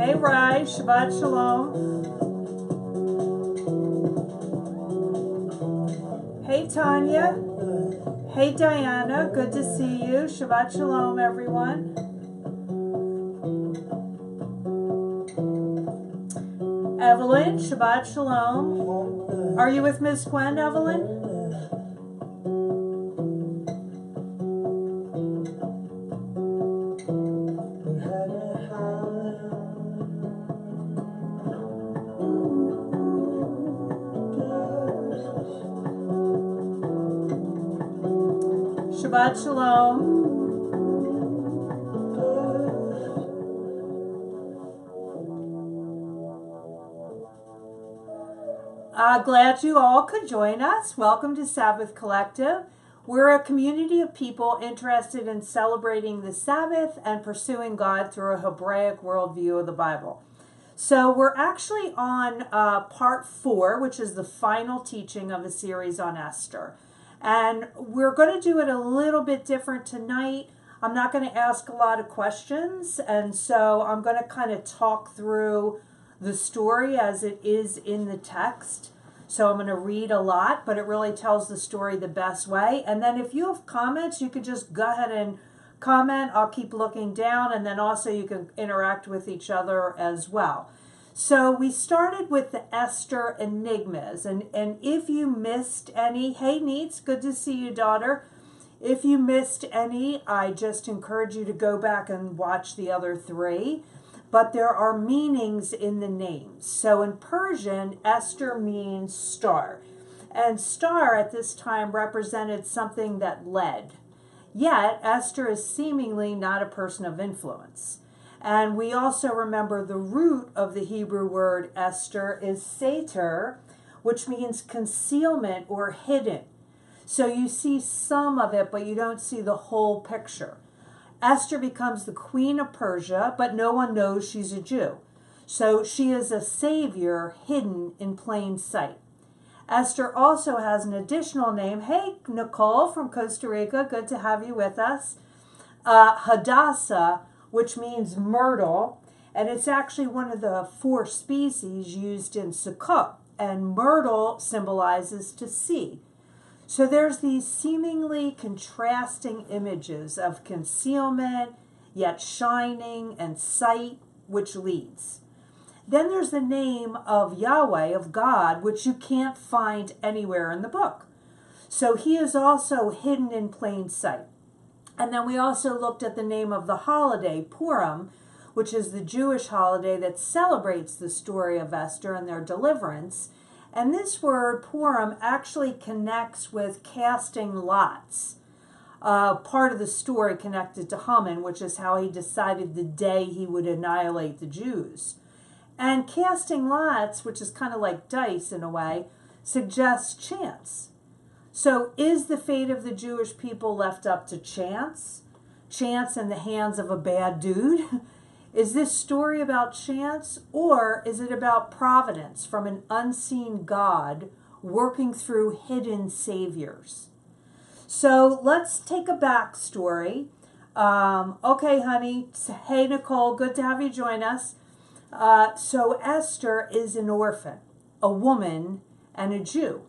Hey, Rai, Shabbat Shalom. Hey, Tanya. Hey, Diana, good to see you. Shabbat Shalom, everyone. Evelyn, Shabbat Shalom. Are you with Ms. Gwen, Evelyn? Shabbat Shalom. Glad you all could join us. Welcome to Sabbath Collective. We're a community of people interested in celebrating the Sabbath and pursuing God through a Hebraic worldview of the Bible. So we're actually on part 4, which is the final teaching of a series on Esther. And we're going to do it a little bit different tonight. I'm not going to ask a lot of questions, and so I'm going to kind of talk through the story as it is in the text. So I'm going to read a lot, but it really tells the story the best way. And then if you have comments, you could just go ahead and comment. I'll keep looking down, and then also you can interact with each other as well. So we started with the Esther enigmas, and if you missed any, hey Neats, good to see you, daughter. If you missed any, I just encourage you to go back and watch the other 3. But there are meanings in the names. So in Persian, Esther means star. And star at this time represented something that led. Yet, Esther is seemingly not a person of influence. And we also remember the root of the Hebrew word Esther is seter, which means concealment or hidden. So you see some of it, but you don't see the whole picture. Esther becomes the queen of Persia, but no one knows she's a Jew. So she is a savior hidden in plain sight. Esther also has an additional name. Hey, Nicole from Costa Rica, good to have you with us. Hadassah, which means myrtle, and it's actually one of the 4 species used in Sukkot, and myrtle symbolizes to see. So there's these seemingly contrasting images of concealment, yet shining, and sight, which leads. Then there's the name of Yahweh, of God, which you can't find anywhere in the book. So he is also hidden in plain sight. And then we also looked at the name of the holiday, Purim, which is the Jewish holiday that celebrates the story of Esther and their deliverance. And this word, Purim, actually connects with casting lots. Part of the story connected to Haman, which is how he decided the day he would annihilate the Jews. And casting lots, which is kind of like dice in a way, suggests chance. So is the fate of the Jewish people left up to chance? Chance in the hands of a bad dude? Is this story about chance, or is it about providence from an unseen God working through hidden saviors? So let's take a backstory. Okay, honey. Hey, Nicole. Good to have you join us. So Esther is an orphan, a woman, and a Jew.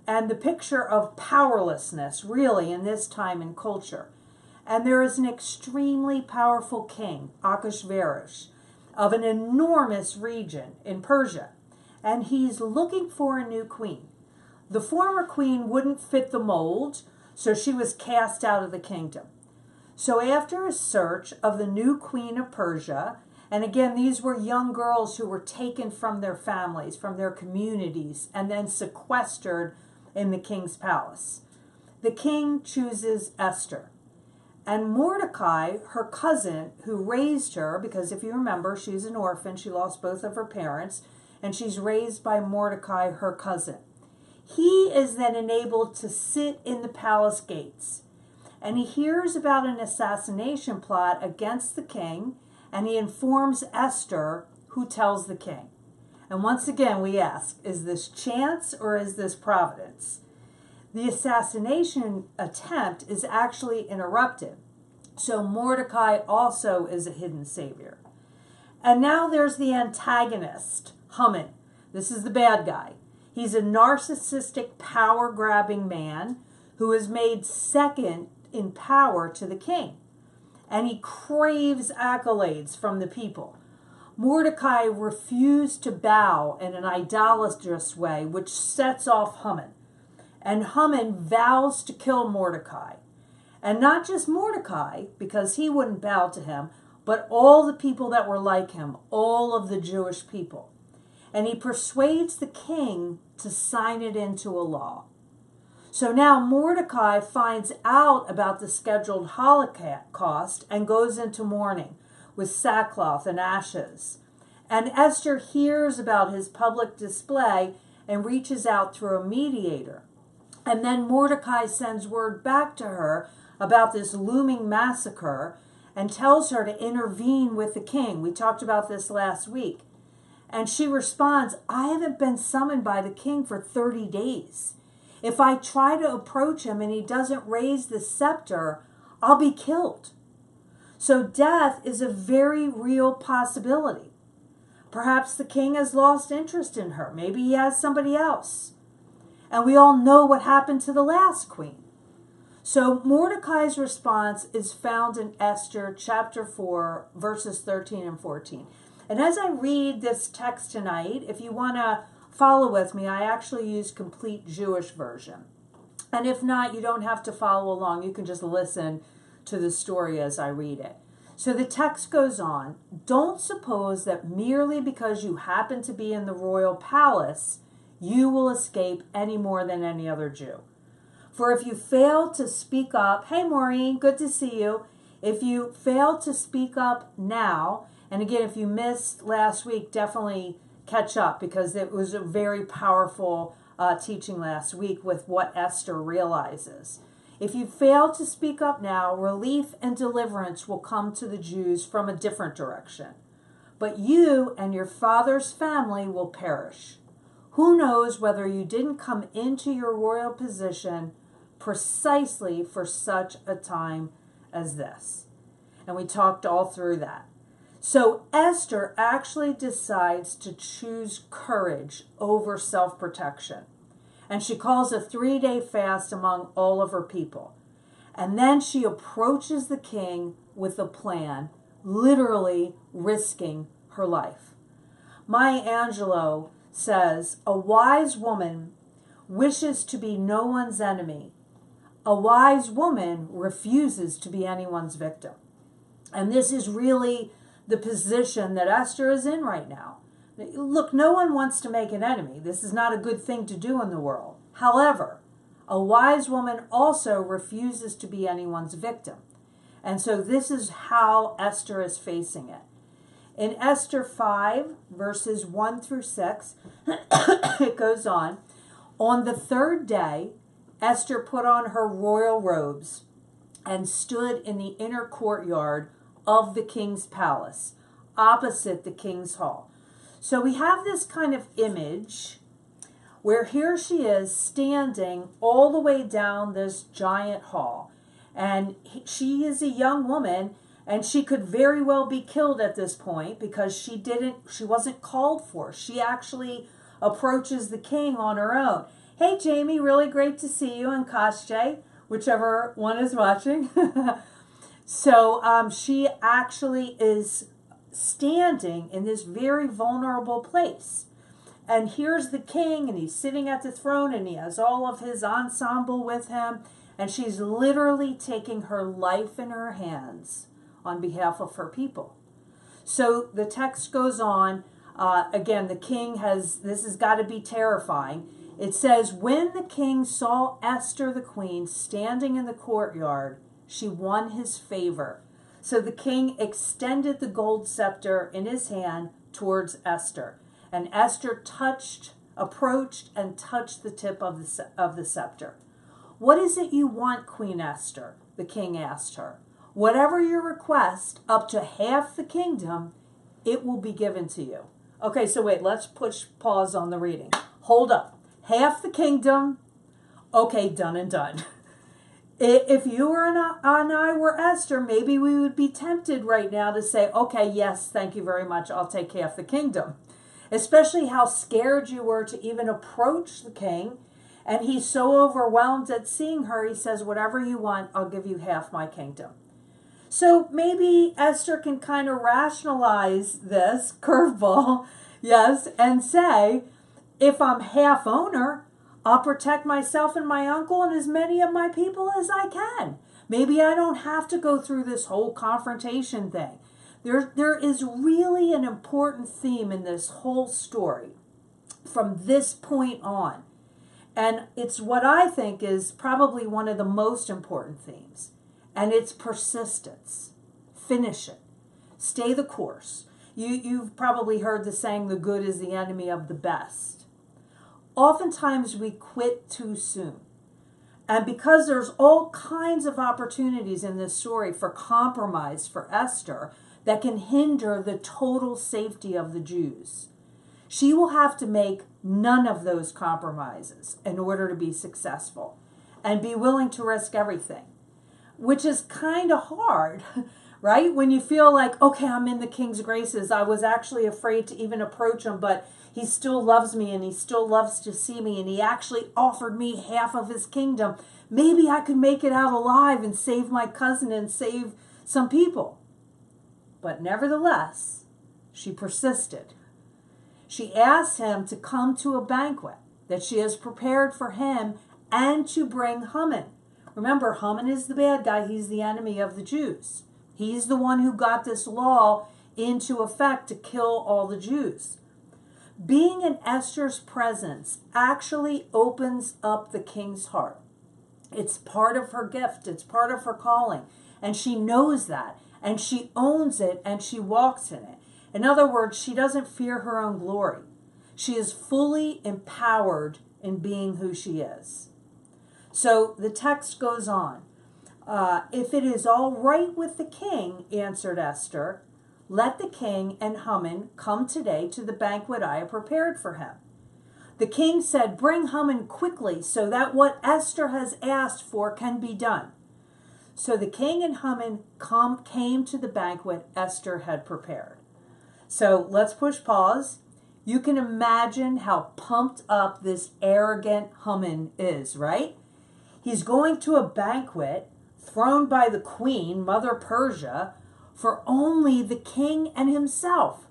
And the picture of powerlessness, really, in this time and culture. And there is an extremely powerful king, Ahasuerus, of an enormous region in Persia. And he's looking for a new queen. The former queen wouldn't fit the mold, so she was cast out of the kingdom. So after a search of the new queen of Persia, and again, these were young girls who were taken from their families, from their communities, and then sequestered in the king's palace. The king chooses Esther. And Mordecai, her cousin, who raised her, because if you remember, she's an orphan, she lost both of her parents, and she's raised by Mordecai, her cousin. He is then enabled to sit in the palace gates. And he hears about an assassination plot against the king, and he informs Esther, who tells the king. And once again, we ask, is this chance or is this providence? The assassination attempt is actually interrupted. So Mordecai also is a hidden savior. And now there's the antagonist, Haman. This is the bad guy. He's a narcissistic, power-grabbing man who is made second in power to the king. And he craves accolades from the people. Mordecai refused to bow in an idolatrous way, which sets off Haman. And Haman vows to kill Mordecai. And not just Mordecai, because he wouldn't bow to him, but all the people that were like him, all of the Jewish people. And he persuades the king to sign it into a law. So now Mordecai finds out about the scheduled Holocaust and goes into mourning with sackcloth and ashes. And Esther hears about his public display and reaches out through a mediator. And then Mordecai sends word back to her about this looming massacre and tells her to intervene with the king. We talked about this last week. And she responds, I haven't been summoned by the king for 30 days. If I try to approach him and he doesn't raise the scepter, I'll be killed. So death is a very real possibility. Perhaps the king has lost interest in her. Maybe he has somebody else. And we all know what happened to the last queen. So Mordecai's response is found in Esther chapter 4, verses 13 and 14. And as I read this text tonight, if you want to follow with me, I actually use complete Jewish version. And if not, you don't have to follow along. You can just listen to the story as I read it. So the text goes on, don't suppose that merely because you happen to be in the royal palace, you will escape any more than any other Jew. For if you fail to speak up, hey Maureen, good to see you. If you fail to speak up now, and again, if you missed last week, definitely catch up because it was a very powerful teaching last week with what Esther realizes. If you fail to speak up now, relief and deliverance will come to the Jews from a different direction. But you and your father's family will perish. Who knows whether you didn't come into your royal position precisely for such a time as this? And we talked all through that. So Esther actually decides to choose courage over self-protection. And she calls a 3-day fast among all of her people. And then she approaches the king with a plan, literally risking her life. Maya Angelou says, a wise woman wishes to be no one's enemy. A wise woman refuses to be anyone's victim. And this is really the position that Esther is in right now. Look, no one wants to make an enemy. This is not a good thing to do in the world. However, a wise woman also refuses to be anyone's victim. And so this is how Esther is facing it. In Esther 5, verses 1 through 6, it goes on the third day, Esther put on her royal robes and stood in the inner courtyard of the king's palace, opposite the king's hall. So we have this kind of image where here she is standing all the way down this giant hall. And she is a young woman, and she could very well be killed at this point because she wasn't called for. She actually approaches the king on her own. Hey, Jamie, really great to see you, and Kashje, whichever one is watching. So she actually is standing in this very vulnerable place. And here's the king, and he's sitting at the throne, and he has all of his ensemble with him. And she's literally taking her life in her hands on behalf of her people. So the text goes on. Again, the king this has got to be terrifying. It says, when the king saw Esther the queen standing in the courtyard, she won his favor. So the king extended the gold scepter in his hand towards Esther. And Esther approached and touched the tip of the scepter. What is it you want, Queen Esther? The king asked her. Whatever your request, up to half the kingdom, it will be given to you. Okay, so wait, let's push pause on the reading. Hold up. Half the kingdom, okay, done and done. If you and I were Esther, maybe we would be tempted right now to say, okay, yes, thank you very much. I'll take half the kingdom. Especially how scared you were to even approach the king. And he's so overwhelmed at seeing her, he says, whatever you want, I'll give you half my kingdom. So maybe Esther can kind of rationalize this curveball, yes, and say, if I'm half owner, I'll protect myself and my uncle and as many of my people as I can. Maybe I don't have to go through this whole confrontation thing. There is really an important theme in this whole story from this point on. And it's what I think is probably one of the most important themes. And it's persistence. Finish it. Stay the course. You've probably heard the saying, the good is the enemy of the best. Oftentimes we quit too soon. And because there's all kinds of opportunities in this story for compromise for Esther that can hinder the total safety of the Jews, she will have to make none of those compromises in order to be successful and be willing to risk everything, which is kind of hard, right? When you feel like, okay, I'm in the king's graces. I was actually afraid to even approach him, but he still loves me and he still loves to see me and he actually offered me half of his kingdom. Maybe I could make it out alive and save my cousin and save some people. But nevertheless, she persisted. She asked him to come to a banquet that she has prepared for him and to bring Haman. Remember, Haman is the bad guy. He's the enemy of the Jews. He's the one who got this law into effect to kill all the Jews. Being in Esther's presence actually opens up the king's heart. It's part of her gift. It's part of her calling. And she knows that. And she owns it and she walks in it. In other words, she doesn't fear her own glory. She is fully empowered in being who she is. So the text goes on. If it is all right with the king, answered Esther, let the king and Haman come today to the banquet I have prepared for him. The king said, bring Haman quickly so that what Esther has asked for can be done. So the king and Haman came to the banquet Esther had prepared. So let's push pause. You can imagine how pumped up this arrogant Haman is, right? He's going to a banquet thrown by the queen, Mother Persia, for only the king and himself.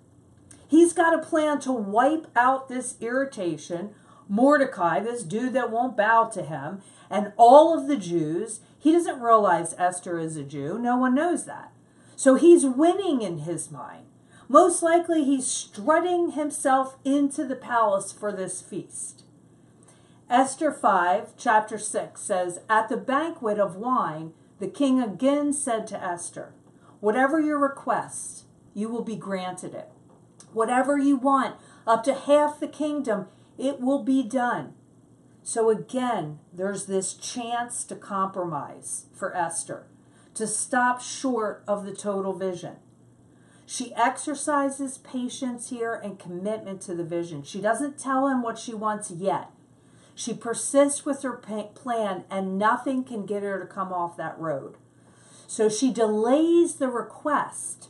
He's got a plan to wipe out this irritation, Mordecai, this dude that won't bow to him, and all of the Jews. He doesn't realize Esther is a Jew. No one knows that. So he's winning in his mind. Most likely he's strutting himself into the palace for this feast. Esther 5, chapter 6 says, at the banquet of wine, the king again said to Esther, whatever your request, you will be granted it. Whatever you want, up to half the kingdom, it will be done. So again, there's this chance to compromise for Esther, to stop short of the total vision. She exercises patience here and commitment to the vision. She doesn't tell him what she wants yet. She persists with her plan and nothing can get her to come off that road. So she delays the request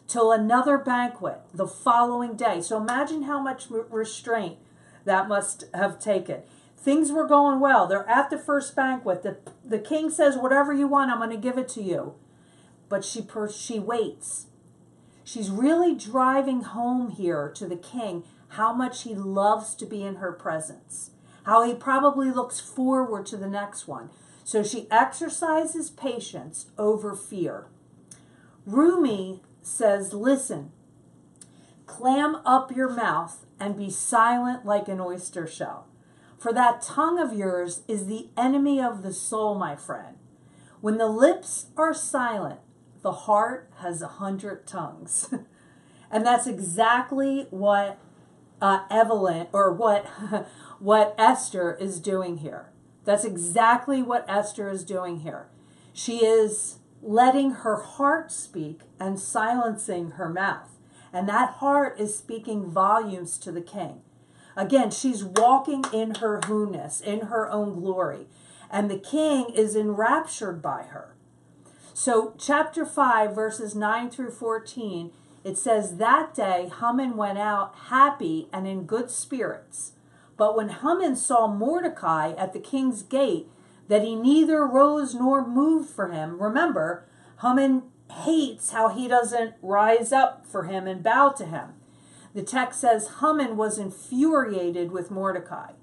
till another banquet the following day. So imagine how much restraint that must have taken. Things were going well. They're at the first banquet. The king says, whatever you want, I'm going to give it to you. But she waits. She's really driving home here to the king how much he loves to be in her presence, how he probably looks forward to the next one. So she exercises patience over fear. Rumi says, listen, clam up your mouth and be silent like an oyster shell. For that tongue of yours is the enemy of the soul, my friend. When the lips are silent, the heart has 100 tongues. And that's exactly what Evelyn, or what Esther is doing here. That's exactly what Esther is doing here. She is letting her heart speak and silencing her mouth. And that heart is speaking volumes to the king. Again, she's walking in her who-ness, in her own glory. and the king is enraptured by her. So chapter 5, verses 9 through 14, it says, "That day Haman went out happy and in good spirits. But when Haman saw Mordecai at the king's gate, that he neither rose nor moved for him," remember, Haman hates how he doesn't rise up for him and bow to him. The text says Haman was infuriated with Mordecai.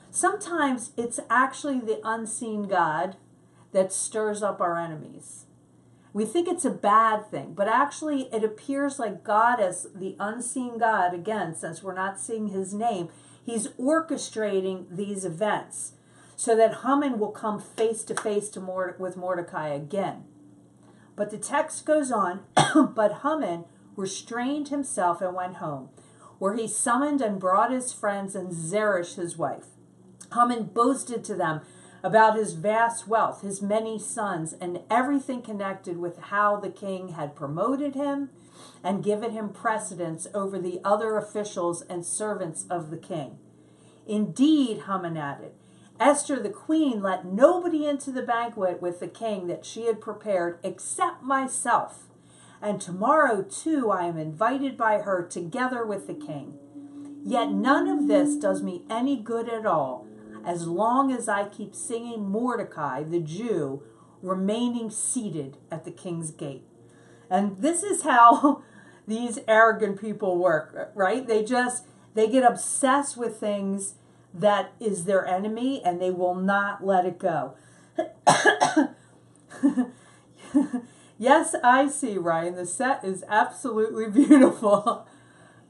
Sometimes it's actually the unseen God that stirs up our enemies. We think it's a bad thing, but actually it appears like God, as the unseen God, again, since we're not seeing his name, he's orchestrating these events so that Haman will come face to face with Mordecai again. But the text goes on, "But Haman restrained himself and went home, where he summoned and brought his friends and Zeresh his wife. Haman boasted to them about his vast wealth, his many sons, and everything connected with how the king had promoted him and given him precedence over the other officials and servants of the king. Indeed," Haman added, "Esther the queen let nobody into the banquet with the king that she had prepared except myself. And tomorrow, too, I am invited by her together with the king. Yet none of this does me any good at all, as long as I keep singing Mordecai, the Jew, remaining seated at the king's gate." And this is how these arrogant people work, right? They get obsessed with things that is their enemy, and they will not let it go. Yes, I see, Ryan. The set is absolutely beautiful.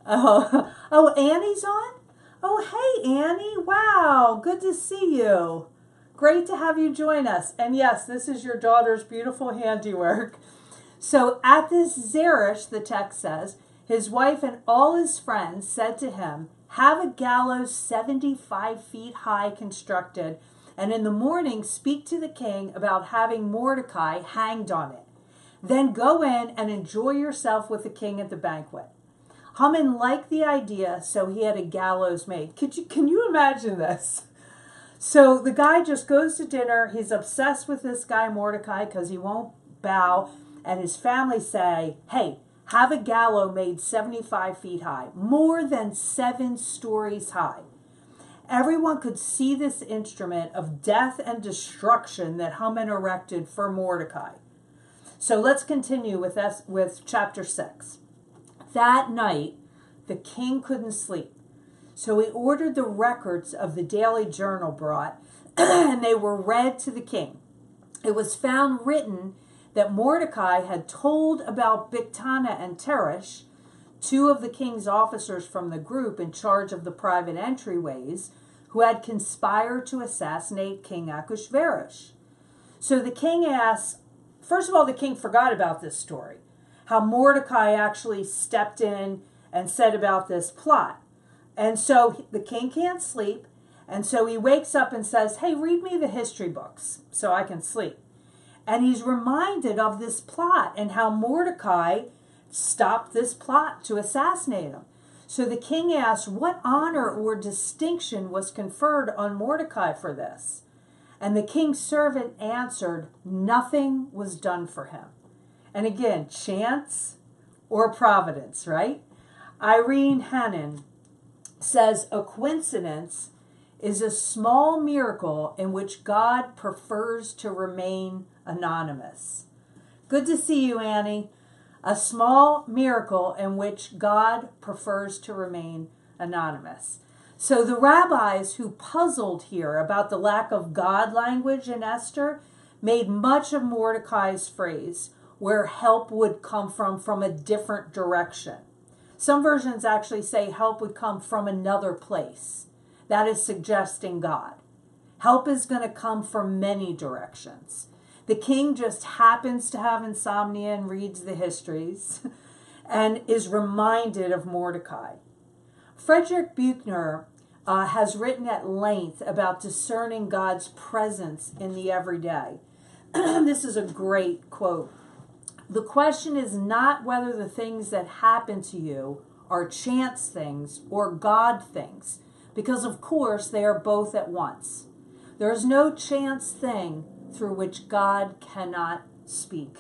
Oh, Annie's on? Oh, hey, Annie. Wow, good to see you. Great to have you join us. And yes, this is your daughter's beautiful handiwork. So at this Zeresh, the text says, his wife and all his friends said to him, "Have a gallows 75 feet high constructed, and in the morning speak to the king about having Mordecai hanged on it. Then go in and enjoy yourself with the king at the banquet." Haman liked the idea, so he had a gallows made. Can you imagine this? So the guy just goes to dinner. He's obsessed with this guy Mordecai because he won't bow. And his family say, "Hey, have a gallows made 75 feet high, more than 7 stories high." Everyone could see this instrument of death and destruction that Haman erected for Mordecai. So let's continue with chapter 6. That night, the king couldn't sleep. So he ordered the records of the daily journal brought, and they were read to the king. It was found written that Mordecai had told about Bigtana and Teresh, 2 of the king's officers from the group in charge of the private entryways, who had conspired to assassinate King Ahasuerus. So the king asked, first of all, the king forgot about this story, how Mordecai actually stepped in and said about this plot. And so the king can't sleep, and so he wakes up and says, "Hey, read me the history books so I can sleep." And he's reminded of this plot and how Mordecai stopped this plot to assassinate him. So the king asked, what honor or distinction was conferred on Mordecai for this? And the king's servant answered, nothing was done for him. And again, chance or providence, right? Irene Hannon says, a coincidence is a small miracle in which God prefers to remain anonymous. Good to see you, Annie. A small miracle in which God prefers to remain anonymous. So the rabbis who puzzled here about the lack of God language in Esther made much of Mordecai's phrase, where help would come from a different direction. Some versions actually say help would come from another place. That is suggesting God. Help is going to come from many directions. The king just happens to have insomnia and reads the histories and is reminded of Mordecai. Frederick Buechner has written at length about discerning God's presence in the everyday. This is a great quote. The question is not whether the things that happen to you are chance things or God things, because of course they are both at once. There's no chance thing through which God cannot speak.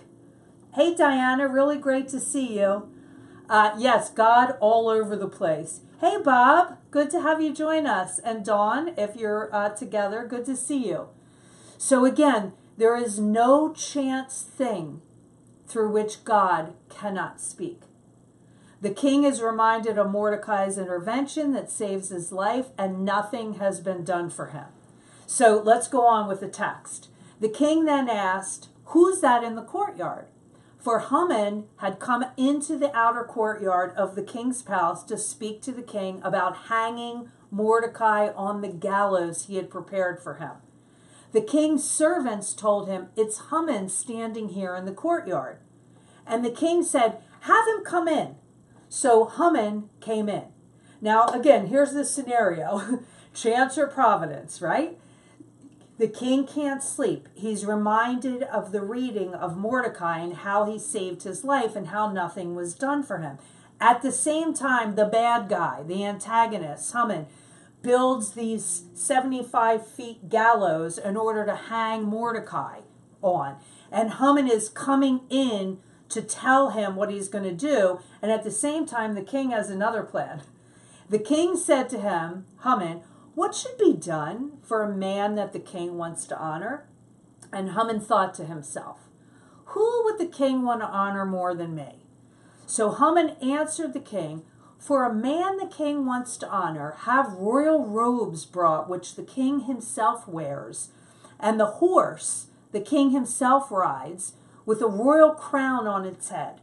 Hey, Diana, really great to see you. Yes, God all over the place. Hey, Bob, good to have you join us. And Dawn, if you're together, good to see you. So again, there is no chance thing through which God cannot speak. The king is reminded of Mordecai's intervention that saves his life, and nothing has been done for him. So let's go on with the text. The king then asked, "Who's that in the courtyard?" For Haman had come into the outer courtyard of the king's palace to speak to the king about hanging Mordecai on the gallows he had prepared for him. The king's servants told him, "It's Haman standing here in the courtyard." And the king said, "Have him come in." So Haman came in. Now, again, here's the scenario. Chance or providence, right? The king can't sleep. He's reminded of the reading of Mordecai and how he saved his life and how nothing was done for him. At the same time, the bad guy, the antagonist, Haman, builds these 75 feet gallows in order to hang Mordecai on. And Haman is coming in to tell him what he's going to do. And at the same time, the king has another plan. The king said to him, Haman, "What should be done for a man that the king wants to honor?" And Haman thought to himself, "Who would the king want to honor more than me?" So Haman answered the king, "For a man the king wants to honor, have royal robes brought, which the king himself wears, and the horse the king himself rides, with a royal crown on its head.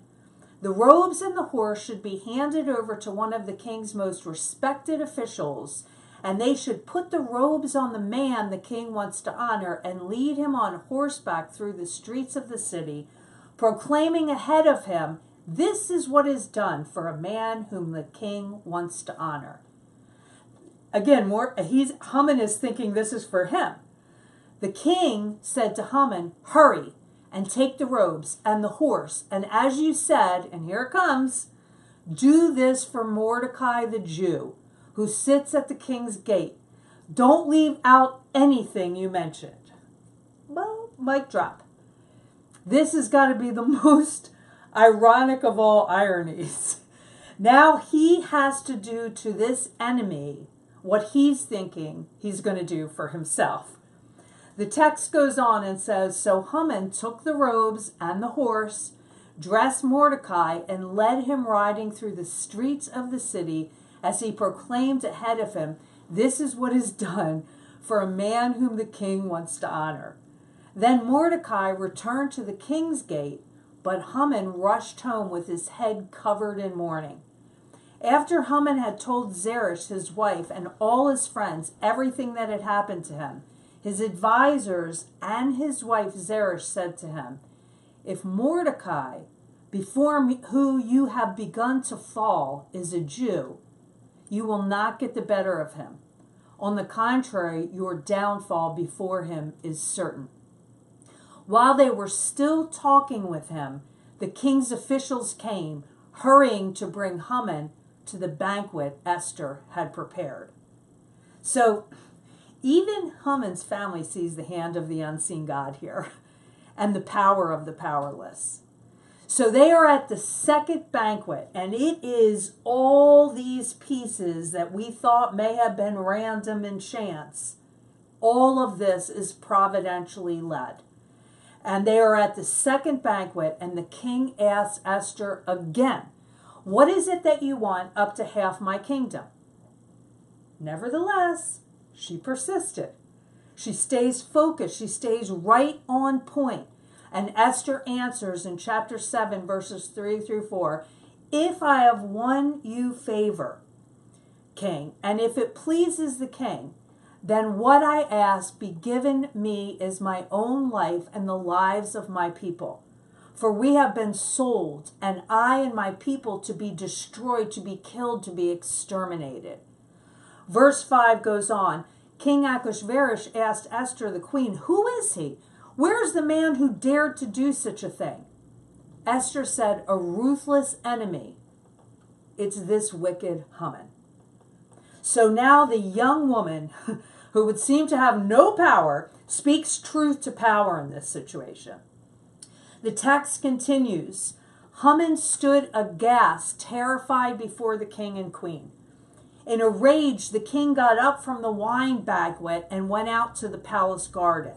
The robes and the horse should be handed over to one of the king's most respected officials, and they should put the robes on the man the king wants to honor and lead him on horseback through the streets of the city, proclaiming ahead of him, 'This is what is done for a man whom the king wants to honor.'" Again, Haman is thinking this is for him. The king said to Haman, "Hurry and take the robes and the horse, and as you said," and here it comes, "do this for Mordecai the Jew, who sits at the king's gate. Don't leave out anything you mentioned." Well, mic drop. This has got to be the most ironic of all ironies. Now he has to do to this enemy what he's thinking he's going to do for himself. The text goes on and says, "So Haman took the robes and the horse, dressed Mordecai, and led him riding through the streets of the city as he proclaimed ahead of him, 'This is what is done for a man whom the king wants to honor.' Then Mordecai returned to the king's gate, but Haman rushed home with his head covered in mourning. After Haman had told Zeresh, his wife, and all his friends everything that had happened to him, his advisors and his wife Zeresh said to him, 'If Mordecai, before who you have begun to fall, is a Jew, you will not get the better of him. On the contrary, your downfall before him is certain.' While they were still talking with him, the king's officials came, hurrying to bring Haman to the banquet Esther had prepared." So even Haman's family sees the hand of the unseen God here and the power of the powerless. So they are at the second banquet, and it is all these pieces that we thought may have been random and chance. All of this is providentially led. And they are at the second banquet, and the king asks Esther again, "What is it that you want up to half my kingdom?" Nevertheless, she persisted. She stays focused. She stays right on point. And Esther answers in chapter 7, verses 3 through 4, "If I have won you favor, king, and if it pleases the king, then what I ask be given me is my own life and the lives of my people. For we have been sold, and I and my people to be destroyed, to be killed, to be exterminated." Verse 5 goes on, King Ahasuerus asked Esther the queen, "Who is he? Where is the man who dared to do such a thing?" Esther said, "A ruthless enemy. It's this wicked Haman." So now the young woman who would seem to have no power, speaks truth to power in this situation. The text continues. Haman stood aghast, terrified before the king and queen. In a rage, the king got up from the wine banquet and went out to the palace garden.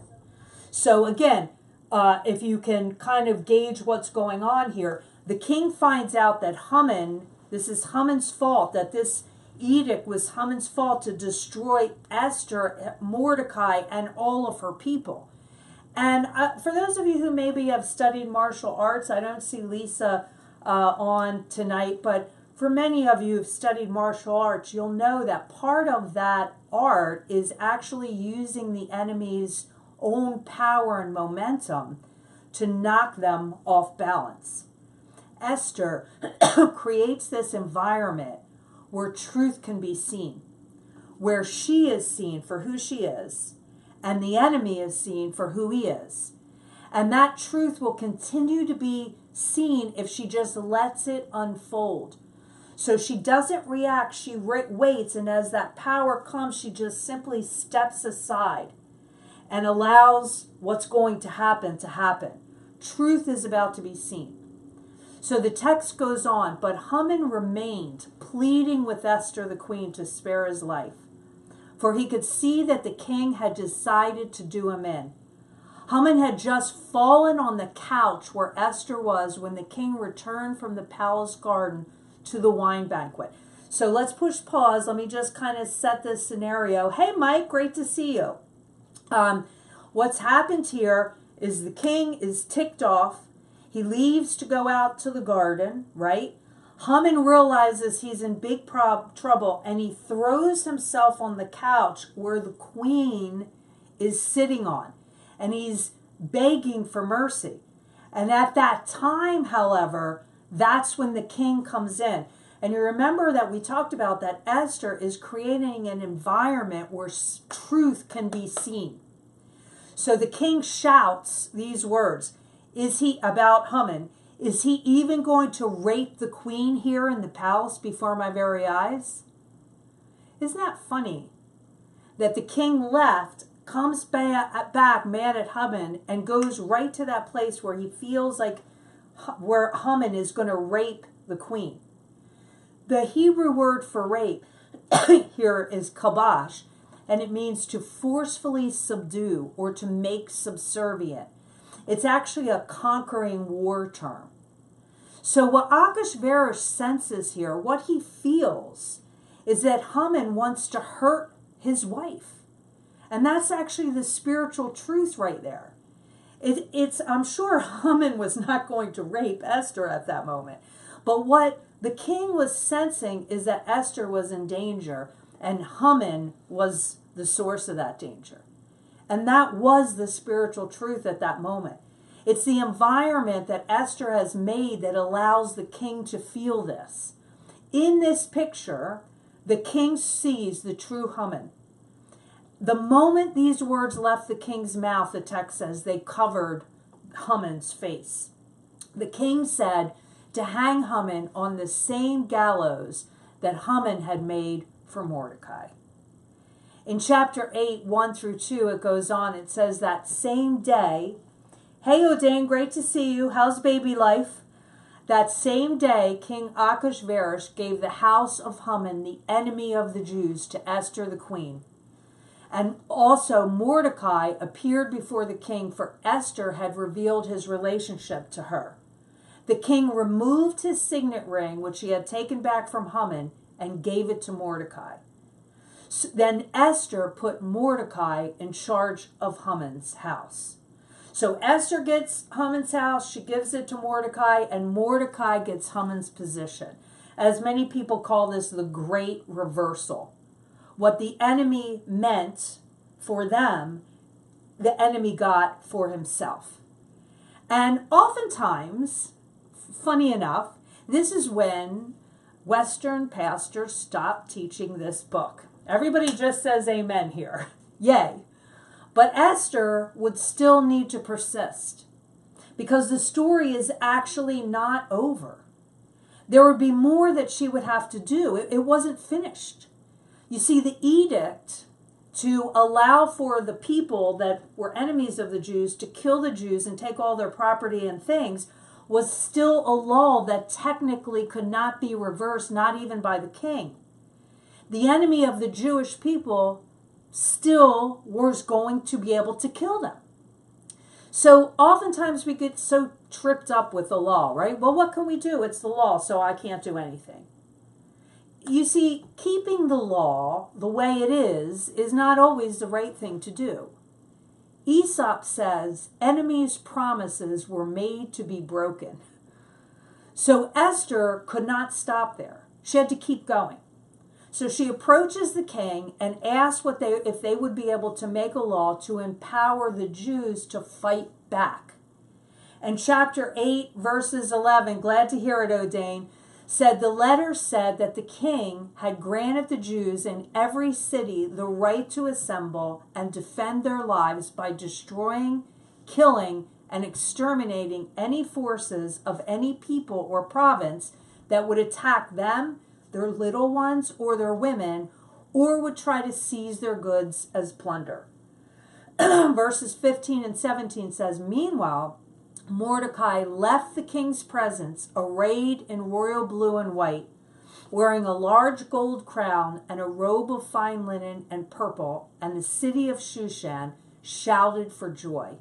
So again, if you can kind of gauge what's going on here, the king finds out that this is Haman's fault, that this edict was Haman's fault to destroy Esther, Mordecai, and all of her people. And for those of you who maybe have studied martial arts, I don't see Lisa on tonight, but for many of you who've studied martial arts, you'll know that part of that art is actually using the enemy's own power and momentum to knock them off balance. Esther creates this environment where truth can be seen, where she is seen for who she is, and the enemy is seen for who he is. And that truth will continue to be seen if she just lets it unfold. So she doesn't react, she waits, and as that power comes, she just simply steps aside and allows what's going to happen to happen. Truth is about to be seen. So the text goes on, but Haman remained, pleading with Esther the queen to spare his life, for he could see that the king had decided to do him in. Haman had just fallen on the couch where Esther was when the king returned from the palace garden to the wine banquet. So let's push pause. Let me just kind of set this scenario. Hey, Mike, great to see you. What's happened here is the king is ticked off. He leaves to go out to the garden, right? Haman realizes he's in big trouble, and he throws himself on the couch where the queen is sitting on, and he's begging for mercy. And at that time, however, that's when the king comes in. And you remember that we talked about that Esther is creating an environment where truth can be seen. So the king shouts these words. Is he about Haman? Is he even going to rape the queen here in the palace before my very eyes? Isn't that funny? That the king left, comes back mad at Haman, and goes right to that place where he feels like where Haman is going to rape the queen. The Hebrew word for rape here is kabash, and it means to forcefully subdue or to make subservient. It's actually a conquering war term. So what Ahasuerus senses here, what he feels, is that Haman wants to hurt his wife. And that's actually the spiritual truth right there. I'm sure Haman was not going to rape Esther at that moment. But what the king was sensing is that Esther was in danger, and Haman was the source of that danger. And that was the spiritual truth at that moment. It's the environment that Esther has made that allows the king to feel this. In this picture, the king sees the true Haman. The moment these words left the king's mouth, the text says, they covered Haman's face. The king said to hang Haman on the same gallows that Haman had made for Mordecai. In chapter 8, 1 through 2, it goes on. It says that same day, hey, O'Dane, great to see you. How's baby life? That same day, King Ahasuerus gave the house of Haman, the enemy of the Jews, to Esther the queen. And also Mordecai appeared before the king, for Esther had revealed his relationship to her. The king removed his signet ring, which he had taken back from Haman, and gave it to Mordecai. So then Esther put Mordecai in charge of Haman's house. So Esther gets Haman's house, she gives it to Mordecai, and Mordecai gets Haman's position. As many people call this the great reversal. What the enemy meant for them, the enemy got for himself. And oftentimes, funny enough, this is when Western pastors stop teaching this book. Everybody just says amen here. Yay. But Esther would still need to persist because the story is actually not over. There would be more that she would have to do. It wasn't finished. You see, the edict to allow for the people that were enemies of the Jews to kill the Jews and take all their property and things was still a law that technically could not be reversed, not even by the king. The enemy of the Jewish people still was going to be able to kill them. So oftentimes we get so tripped up with the law, right? Well, what can we do? It's the law, so I can't do anything. You see, keeping the law the way it is not always the right thing to do. Aesop says enemies' promises were made to be broken. So Esther could not stop there. She had to keep going. So she approaches the king and asks if they would be able to make a law to empower the Jews to fight back. And chapter 8, verses 11, glad to hear it, O'Dane, said the letter said that the king had granted the Jews in every city the right to assemble and defend their lives by destroying, killing, and exterminating any forces of any people or province that would attack them, their little ones, or their women, or would try to seize their goods as plunder. Verses 15 and 17 says, meanwhile, Mordecai left the king's presence arrayed in royal blue and white, wearing a large gold crown and a robe of fine linen and purple, and the city of Shushan shouted for joy.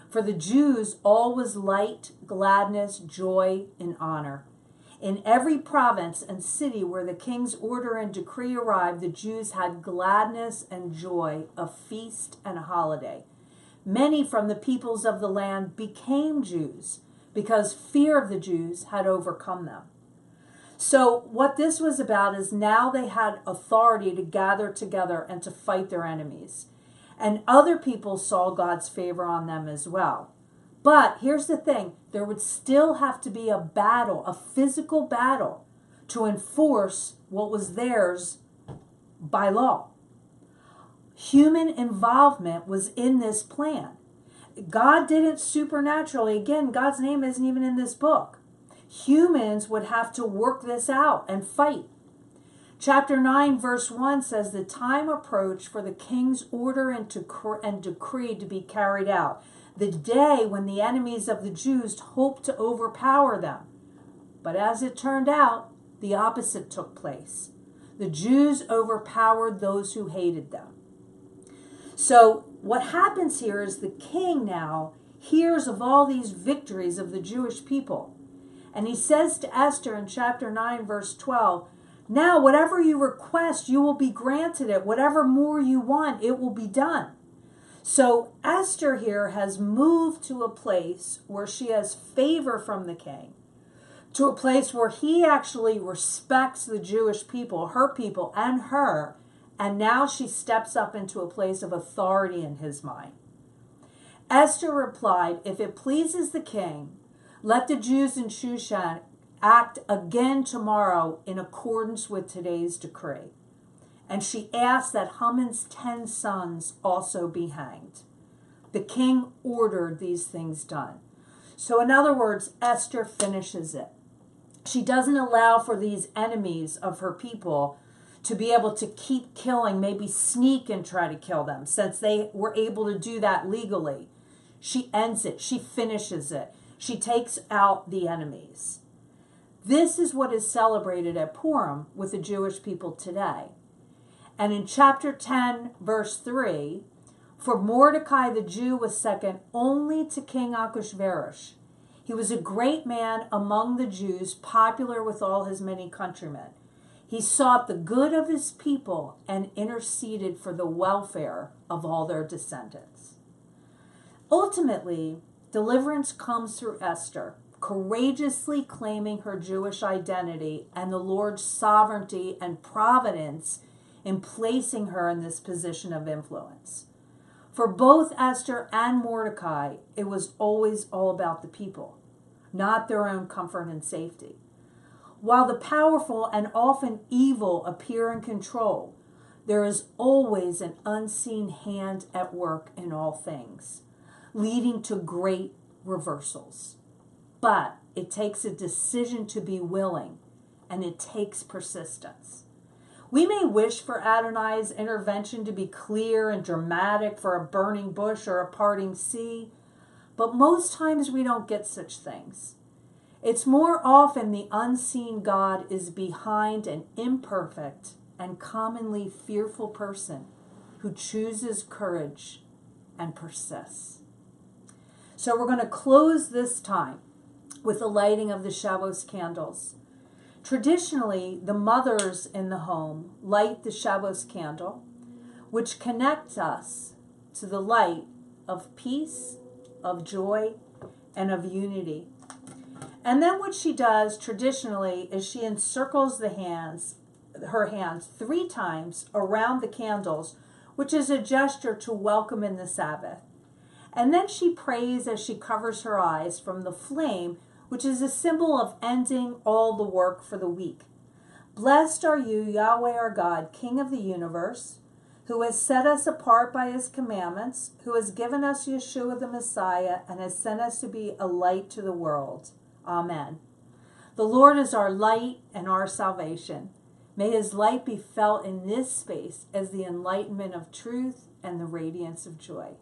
For the Jews all was light, gladness, joy, and honor. In every province and city where the king's order and decree arrived, the Jews had gladness and joy, a feast and a holiday. Many from the peoples of the land became Jews because fear of the Jews had overcome them. So what this was about is now they had authority to gather together and to fight their enemies. And other people saw God's favor on them as well. But here's the thing, there would still have to be a battle, a physical battle, to enforce what was theirs by law. Human involvement was in this plan. God did it supernaturally. Again, God's name isn't even in this book. Humans would have to work this out and fight. Chapter 9, verse 1 says, the time approached for the king's order and decree to be carried out, the day when the enemies of the Jews hoped to overpower them. But as it turned out, the opposite took place. The Jews overpowered those who hated them. So what happens here is the king now hears of all these victories of the Jewish people. And he says to Esther in chapter 9, verse 12, now whatever you request, you will be granted it. Whatever more you want, it will be done. So Esther here has moved to a place where she has favor from the king, to a place where he actually respects the Jewish people, her people, and her. And now she steps up into a place of authority in his mind. Esther replied, if it pleases the king, let the Jews in Shushan act again tomorrow in accordance with today's decree. And she asked that Haman's 10 sons also be hanged. The king ordered these things done. So in other words, Esther finishes it. She doesn't allow for these enemies of her people to be able to keep killing, maybe sneak and try to kill them, since they were able to do that legally. She ends it. She finishes it. She takes out the enemies. This is what is celebrated at Purim with the Jewish people today. And in chapter 10, verse 3, for Mordecai the Jew was second only to King Ahasuerus. He was a great man among the Jews, popular with all his many countrymen. He sought the good of his people and interceded for the welfare of all their descendants. Ultimately, deliverance comes through Esther, courageously claiming her Jewish identity and the Lord's sovereignty and providence in placing her in this position of influence. For both Esther and Mordecai, it was always all about the people, not their own comfort and safety. While the powerful and often evil appear in control, there is always an unseen hand at work in all things, leading to great reversals. But it takes a decision to be willing, and it takes persistence. We may wish for Adonai's intervention to be clear and dramatic for a burning bush or a parting sea, but most times we don't get such things. It's more often the unseen God is behind an imperfect and commonly fearful person who chooses courage and persists. So we're going to close this time with the lighting of the Shabbos candles. Traditionally, the mothers in the home light the Shabbos candle, which connects us to the light of peace, of joy, and of unity. And then what she does traditionally is she encircles her hands 3 times around the candles, which is a gesture to welcome in the Sabbath. And then she prays as she covers her eyes from the flame, which is a symbol of ending all the work for the week. Blessed are you, Yahweh our God, King of the universe, who has set us apart by his commandments, who has given us Yeshua the Messiah, and has sent us to be a light to the world. Amen. The Lord is our light and our salvation. May his light be felt in this space as the enlightenment of truth and the radiance of joy.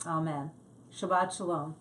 Amen. Shabbat Shalom.